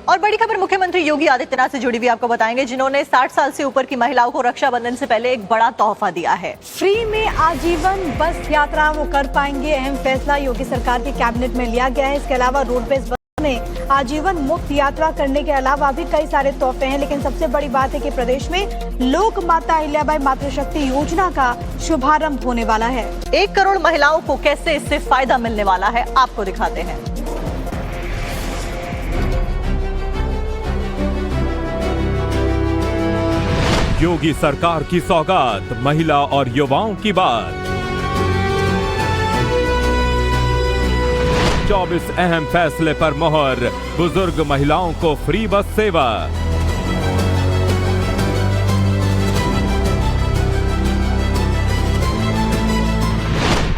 और बड़ी खबर मुख्यमंत्री योगी आदित्यनाथ से जुड़ी हुई आपको बताएंगे, जिन्होंने 60 साल से ऊपर की महिलाओं को रक्षाबंधन से पहले एक बड़ा तोहफा दिया है। फ्री में आजीवन बस यात्रा वो कर पाएंगे। अहम फैसला योगी सरकार के कैबिनेट में लिया गया है। इसके अलावा रोडवेज बसों में आजीवन मुफ्त यात्रा करने के अलावा भी कई सारे तोहफे हैं। लेकिन सबसे बड़ी बात है कि प्रदेश में लोक माता अहिल्याबाई मातृशक्ति योजना का शुभारंभ होने वाला है। 1 करोड़ महिलाओं को कैसे इससे फायदा मिलने वाला है, आपको दिखाते हैं। योगी सरकार की सौगात, महिला और युवाओं की बात। 24 अहम फैसले पर मोहर, बुजुर्ग महिलाओं को फ्री बस सेवा।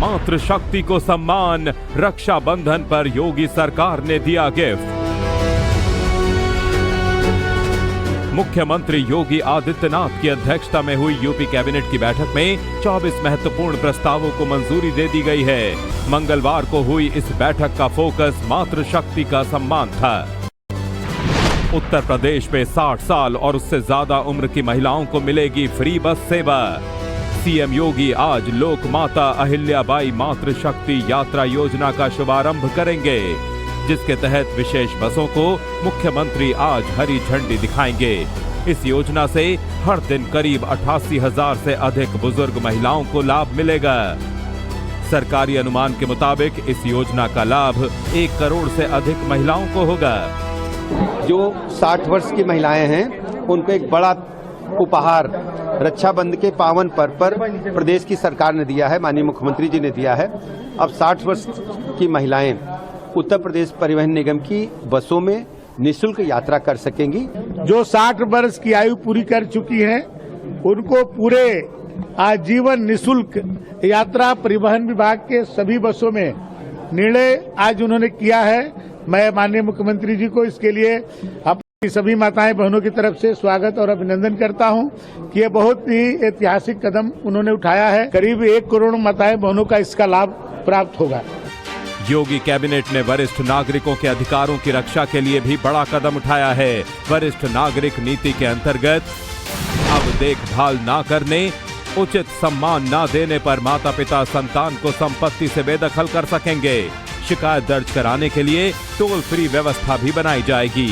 मातृशक्ति को सम्मान, रक्षाबंधन पर योगी सरकार ने दिया गिफ्ट। मुख्यमंत्री योगी आदित्यनाथ की अध्यक्षता में हुई यूपी कैबिनेट की बैठक में 24 महत्वपूर्ण प्रस्तावों को मंजूरी दे दी गई है। मंगलवार को हुई इस बैठक का फोकस मातृशक्ति का सम्मान था। उत्तर प्रदेश में 60 साल और उससे ज्यादा उम्र की महिलाओं को मिलेगी फ्री बस सेवा। सीएम योगी आज लोक माता अहिल्याबाई मातृशक्ति यात्रा योजना का शुभारंभ करेंगे, जिसके तहत विशेष बसों को मुख्यमंत्री आज हरी झंडी दिखाएंगे। इस योजना से हर दिन करीब 88,000 से अधिक बुजुर्ग महिलाओं को लाभ मिलेगा। सरकारी अनुमान के मुताबिक इस योजना का लाभ 1 करोड़ से अधिक महिलाओं को होगा। जो 60 वर्ष की महिलाएं हैं, उनको एक बड़ा उपहार रक्षाबंधन के पावन पर्व पर प्रदेश की सरकार ने दिया है, माननीय मुख्यमंत्री जी ने दिया है। अब 60 वर्ष की महिलाएं उत्तर प्रदेश परिवहन निगम की बसों में निःशुल्क यात्रा कर सकेंगी। जो 60 वर्ष की आयु पूरी कर चुकी हैं, उनको पूरे आजीवन निःशुल्क यात्रा परिवहन विभाग के सभी बसों में निर्णय आज उन्होंने किया है। मैं माननीय मुख्यमंत्री जी को इसके लिए अपनी सभी माताएं बहनों की तरफ से स्वागत और अभिनंदन करता हूं कि ये बहुत ही ऐतिहासिक कदम उन्होंने उठाया है। करीब 1 करोड़ माताएं बहनों का इसका लाभ प्राप्त होगा। योगी कैबिनेट ने वरिष्ठ नागरिकों के अधिकारों की रक्षा के लिए भी बड़ा कदम उठाया है। वरिष्ठ नागरिक नीति के अंतर्गत अब देखभाल ना करने, उचित सम्मान ना देने पर माता पिता संतान को संपत्ति से बेदखल कर सकेंगे। शिकायत दर्ज कराने के लिए टोल फ्री व्यवस्था भी बनाई जाएगी।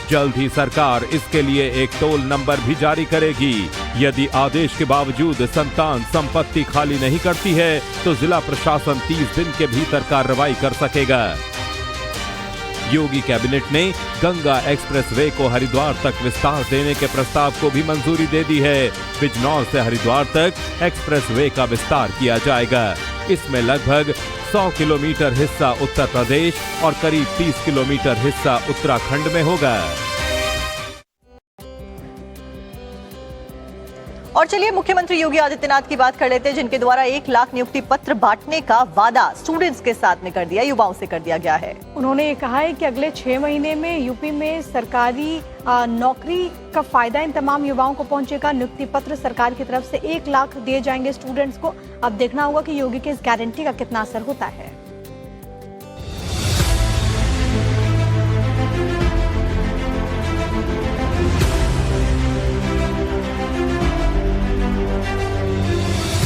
जल्द ही सरकार इसके लिए एक टोल नंबर भी जारी करेगी। यदि आदेश के बावजूद संतान संपत्ति खाली नहीं करती है तो जिला प्रशासन 30 दिन के भीतर कार्रवाई कर सकेगा। योगी कैबिनेट ने गंगा एक्सप्रेसवे को हरिद्वार तक विस्तार देने के प्रस्ताव को भी मंजूरी दे दी है। बिजनौर से हरिद्वार तक एक्सप्रेसवे का विस्तार किया जाएगा। इसमें लगभग 100 किलोमीटर हिस्सा उत्तर प्रदेश और करीब 30 किलोमीटर हिस्सा उत्तराखंड में होगा। और चलिए मुख्यमंत्री योगी आदित्यनाथ की बात कर लेते हैं, जिनके द्वारा 1 लाख नियुक्ति पत्र बांटने का वादा स्टूडेंट्स के साथ में कर दिया, युवाओं से कर दिया गया है। उन्होंने ये कहा है कि अगले 6 महीने में यूपी में सरकारी नौकरी का फायदा इन तमाम युवाओं को पहुंचेगा। नियुक्ति पत्र सरकार की तरफ से 1 लाख दिए जाएंगे स्टूडेंट्स को। अब देखना होगा कि योगी की इस गारंटी का कितना असर होता है।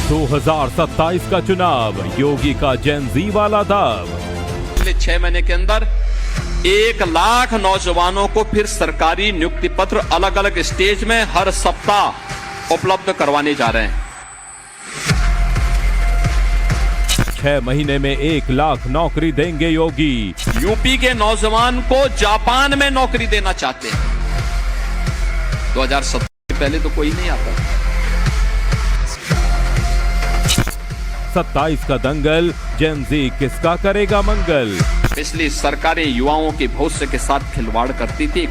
दो 2027 का चुनाव, योगी का जेन जी वाला दाव। पिछले 6 महीने के अंदर 1 लाख नौजवानों को फिर सरकारी नियुक्ति पत्र अलग अलग स्टेज में हर सप्ताह उपलब्ध करवाने जा रहे हैं। 6 महीने में 1 लाख नौकरी देंगे योगी। यूपी के नौजवान को जापान में नौकरी देना चाहते हैं। 2017 से पहले तो कोई नहीं आता। 27 का दंगल, जेन जी किसका करेगा मंगल। पिछली सरकारें युवाओं के भविष्य के साथ खिलवाड़ करती थी।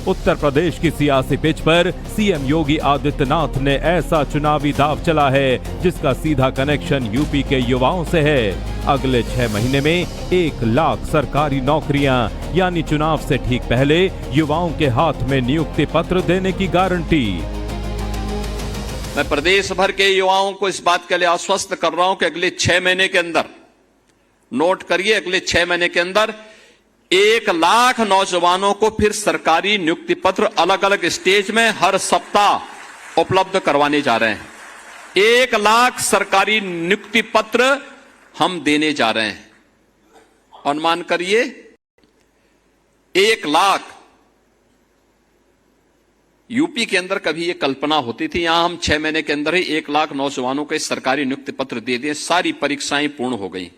उत्तर प्रदेश की सियासी पिच पर सीएम योगी आदित्यनाथ ने ऐसा चुनावी दाव चला है जिसका सीधा कनेक्शन यूपी के युवाओं से है। अगले 6 महीने में 1 लाख सरकारी नौकरियां, यानी चुनाव से ठीक पहले युवाओं के हाथ में नियुक्ति पत्र देने की गारंटी। मैं प्रदेश भर के युवाओं को इस बात के लिए आश्वस्त कर रहा हूं कि अगले 6 महीने के अंदर, नोट करिए, अगले 6 महीने के अंदर 1 लाख नौजवानों को फिर सरकारी नियुक्ति पत्र अलग अलग स्टेज में हर सप्ताह उपलब्ध करवाने जा रहे हैं। 1 लाख सरकारी नियुक्ति पत्र हम देने जा रहे हैं। अनुमान करिए 1 लाख। यूपी के अंदर कभी ये कल्पना होती थी, यहां हम 6 महीने के अंदर ही 1 लाख नौजवानों को सरकारी नियुक्ति पत्र दे दिए। सारी परीक्षाएं पूर्ण हो गई,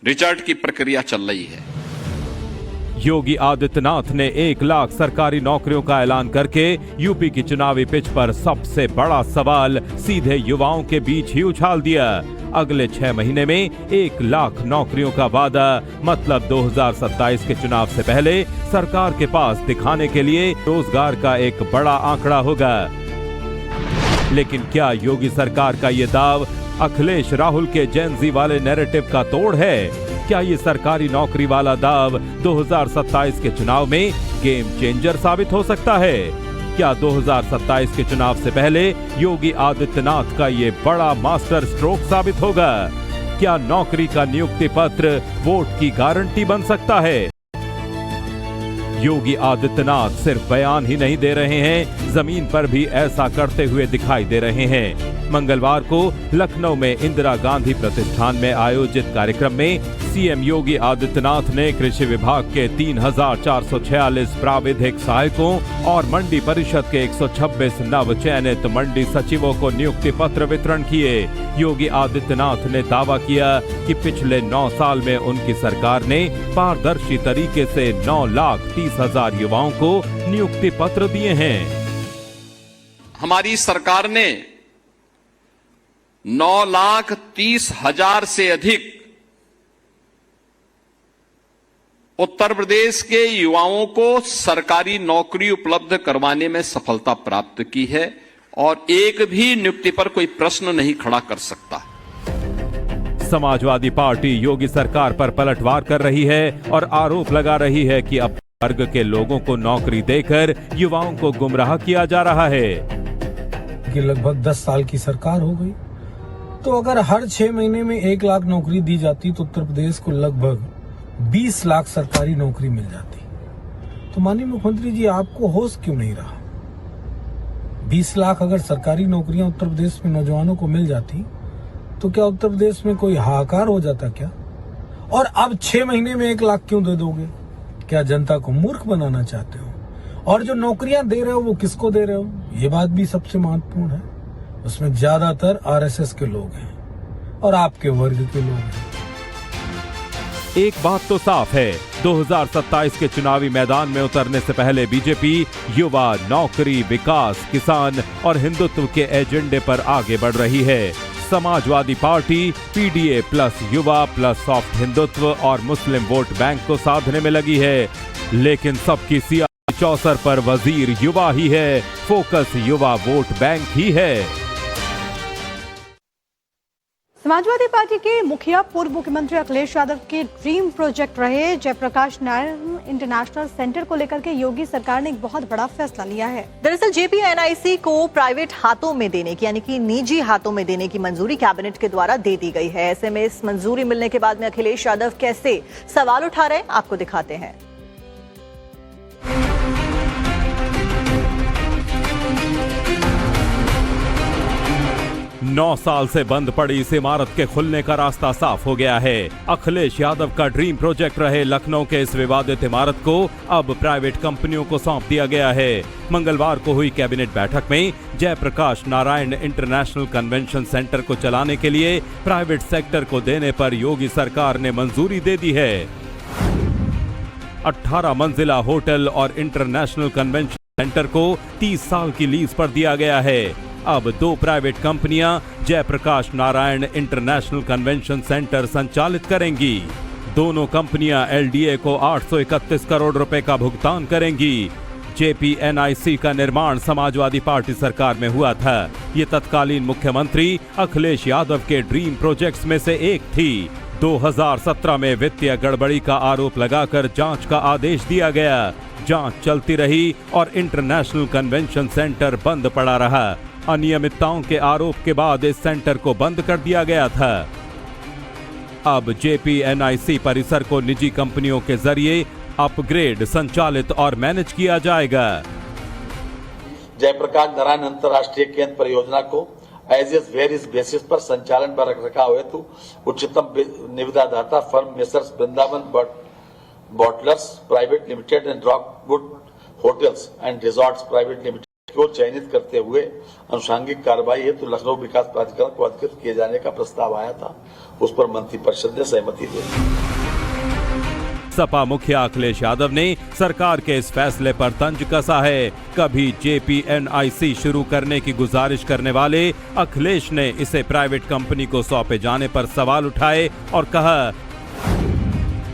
रिजल्ट की प्रक्रिया चल रही है। योगी आदित्यनाथ ने 1 लाख सरकारी नौकरियों का ऐलान करके यूपी की चुनावी पिच पर सबसे बड़ा सवाल सीधे युवाओं के बीच ही उछाल दिया। अगले 6 महीने में 1 लाख नौकरियों का वादा, मतलब 2027 के चुनाव से पहले सरकार के पास दिखाने के लिए रोजगार का एक बड़ा आंकड़ा होगा। लेकिन क्या योगी सरकार का ये दाव अखिलेश राहुल के जेनजी वाले नैरेटिव का तोड़ है? क्या ये सरकारी नौकरी वाला दाव 2027 के चुनाव में गेम चेंजर साबित हो सकता है? क्या 2027 के चुनाव से पहले योगी आदित्यनाथ का ये बड़ा मास्टर स्ट्रोक साबित होगा? क्या नौकरी का नियुक्ति पत्र वोट की गारंटी बन सकता है? योगी आदित्यनाथ सिर्फ बयान ही नहीं दे रहे हैं, जमीन पर भी ऐसा करते हुए दिखाई दे रहे हैं। मंगलवार को लखनऊ में इंदिरा गांधी प्रतिष्ठान में आयोजित कार्यक्रम में सीएम योगी आदित्यनाथ ने कृषि विभाग के 3,446 प्राविधिक सहायकों और मंडी परिषद के 126 नव चयनित मंडी सचिवों को नियुक्ति पत्र वितरण किए। योगी आदित्यनाथ ने दावा किया कि पिछले 9 साल में उनकी सरकार ने पारदर्शी तरीके से 9,30,000 युवाओं को नियुक्ति पत्र दिए हैं। हमारी सरकार ने 9,30,000 से अधिक उत्तर प्रदेश के युवाओं को सरकारी नौकरी उपलब्ध करवाने में सफलता प्राप्त की है और एक भी नियुक्ति पर कोई प्रश्न नहीं खड़ा कर सकता। समाजवादी पार्टी योगी सरकार पर पलटवार कर रही है और आरोप लगा रही है कि अब वर्ग के लोगों को नौकरी देकर युवाओं को गुमराह किया जा रहा है। कि लगभग 10 साल की सरकार हो गई, तो अगर हर 6 महीने में 1 लाख नौकरी दी जाती तो उत्तर प्रदेश को लगभग 20 लाख सरकारी नौकरी मिल जाती। तो माननीय मुख्यमंत्री जी, आपको होश क्यों नहीं रहा? 20 लाख अगर सरकारी नौकरियां उत्तर प्रदेश में नौजवानों को मिल जाती तो क्या उत्तर प्रदेश में कोई हाहाकार हो जाता क्या? और अब 6 महीने में 1 लाख क्यों दे दोगे? क्या जनता को मूर्ख बनाना चाहते हो? और जो नौकरियां दे रहे हो वो किसको दे रहे हो, ये बात भी सबसे महत्वपूर्ण है। उसमें ज्यादातर आरएसएस के लोग हैं और आपके वर्ग के लोग हैं। एक बात तो साफ है, 2027 के चुनावी मैदान में उतरने से पहले बीजेपी युवा, नौकरी, विकास, किसान और हिंदुत्व के एजेंडे पर आगे बढ़ रही है। समाजवादी पार्टी पीडीए प्लस युवा प्लस सॉफ्ट हिंदुत्व और मुस्लिम वोट बैंक को साधने में लगी है, लेकिन सबकी सियासी चौसर पर वजीर युवा ही है, फोकस युवा वोट बैंक ही है। समाजवादी पार्टी के मुखिया पूर्व मुख्यमंत्री अखिलेश यादव के ड्रीम प्रोजेक्ट रहे जयप्रकाश नारायण इंटरनेशनल सेंटर को लेकर के योगी सरकार ने एक बहुत बड़ा फैसला लिया है। दरअसल JPNIC को प्राइवेट हाथों में देने की, यानी कि निजी हाथों में देने की मंजूरी कैबिनेट के द्वारा दे दी गई है। ऐसे में इस मंजूरी मिलने के बाद में अखिलेश यादव कैसे सवाल उठा रहे हैं, आपको दिखाते हैं। 9 साल से बंद पड़ी इस इमारत के खुलने का रास्ता साफ हो गया है। अखिलेश यादव का ड्रीम प्रोजेक्ट रहे लखनऊ के इस विवादित इमारत को अब प्राइवेट कंपनियों को सौंप दिया गया है। मंगलवार को हुई कैबिनेट बैठक में Jayaprakash Narayan international convention centre को चलाने के लिए प्राइवेट सेक्टर को देने पर योगी सरकार ने मंजूरी दे दी है। 18 मंजिला होटल और इंटरनेशनल कन्वेंशन सेंटर को 30 साल की लीज पर दिया गया है। अब 2 प्राइवेट कंपनियां Jayaprakash Narayan international convention centre संचालित करेंगी। दोनों कंपनियां LDA को 831 करोड़ रुपए का भुगतान करेंगी। JPNIC का निर्माण समाजवादी पार्टी सरकार में हुआ था। ये तत्कालीन मुख्यमंत्री अखिलेश यादव के ड्रीम प्रोजेक्ट्स में से एक थी। 2017 में वित्तीय गड़बड़ी का आरोप लगाकर जांच का आदेश दिया गया। जांच चलती रही और इंटरनेशनल कन्वेंशन सेंटर बंद पड़ा रहा। अनियमितताओं के आरोप के बाद इस सेंटर को बंद कर दिया गया था। अब JPNIC परिसर को निजी कंपनियों के जरिए अपग्रेड, संचालित और मैनेज किया जाएगा। जयप्रकाश नारायण अंतर्राष्ट्रीय केंद्र परियोजना को एज वेरियस बेसिस पर संचालन पर रख रखाव हेतु उच्चतम निविदादाता firm messrs Vrindavan bottlers private limited and Rockwood hotels and resorts private limited को चयनित करते हुए अनुषांगिक कार्रवाई हेतु लखनऊ विकास प्राधिकरण को अधिकृत किए जाने का प्रस्ताव आया था। उस पर मंत्रिपरिषद ने सहमति दे दी। सपा मुखिया अखिलेश यादव ने सरकार के इस फैसले पर तंज कसा है। कभी JPNIC शुरू करने की गुजारिश करने वाले अखिलेश ने इसे प्राइवेट कंपनी को सौंपे जाने पर सवाल उठाए और कहा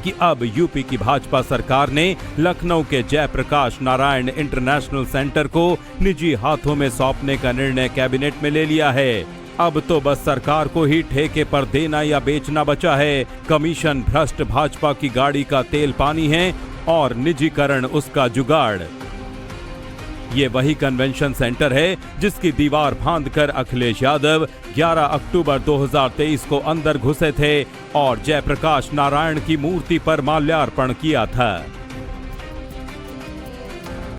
कि अब यूपी की भाजपा सरकार ने लखनऊ के जयप्रकाश नारायण इंटरनेशनल सेंटर को निजी हाथों में सौंपने का निर्णय कैबिनेट में ले लिया है। अब तो बस सरकार को ही ठेके पर देना या बेचना बचा है। कमीशन भ्रष्ट भाजपा की गाड़ी का तेल पानी है और निजीकरण उसका जुगाड़। ये वही कन्वेंशन सेंटर है जिसकी दीवार फांदकर अखिलेश यादव 11 अक्टूबर 2023 को अंदर घुसे थे और जयप्रकाश नारायण की मूर्ति पर माल्यार्पण किया था।